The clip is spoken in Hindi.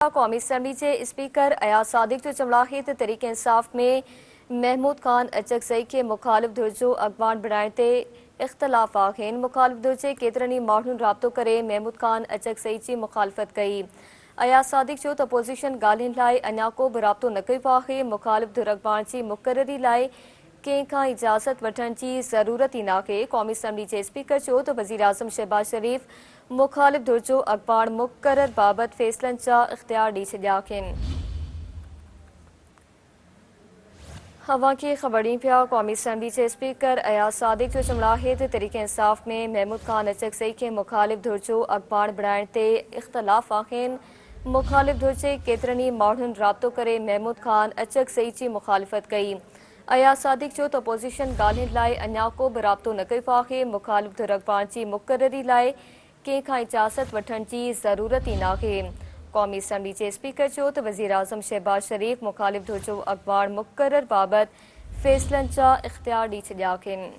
कौमी असम्बली के स्पीकर अयाज सादिक जो चमड़ाहित तहरीक इंसाफ में महमूद खान अचकज़ई के मुखालिफ धुर जो अगवान बणाइण ते इख्तलाफ आहिनि। मुखालिफ धुर जे केतिरनि ई माण्हुनि राब्तो करे महमूद खान अचकज़ई जी मुखालफ़त कई। अयाज सादिक जो त अपोज़िशन ॻाल्हियुनि लाइ अञा को बि राब्तो न कयो आहे। मुखालिफ धुर अगवान जी मुक़ररी लाइ कंहिं खां इजाज़त वठण जी ज़रूरत ई नाहे। क़ौमी असम्बली जे स्पीकर चयो त वज़ीर आज़म शहबाज शरीफ़ मुखालिफ धुर जो अगवान मुक़रर बाबति फ़ैसलनि जा इख्तियार ॾेई छॾिया आहिनि। हवा की खबरी पिया कौमी असम्बली के स्पीकर अयाज सादिक जो चमड़ाहित तहरीक इंसाफ में महमूद खान अचकज़ई के मुखालिफ धुर जो अगवान बणाइण ते इख्तलाफ आहिनि। मुखालिफ धुर जे केतिरनि ई माण्हुनि राब्तो करे महमूद खान अचकज़ई जी मुखालिफ़त कई। अयाज सादिक जो त अपोज़िशन ॻाल्हियुनि लाइ अञा को बि राब्तो न कयो आहे। मुखालिफ धुर अगवान जी मुक़ररी लाइ कंहिं खां इजाज़त वठण जी ज़रूरत ई नाहे। क़ौमी असम्बली जे स्पीकर चयो त वज़ीर आज़म शहबाज शरीफ़ मुखालिफ धुर जो अगवान मुक़रर बाबति फ़ैसलनि जा इख्तियार ॾेई छॾिया आहिनि।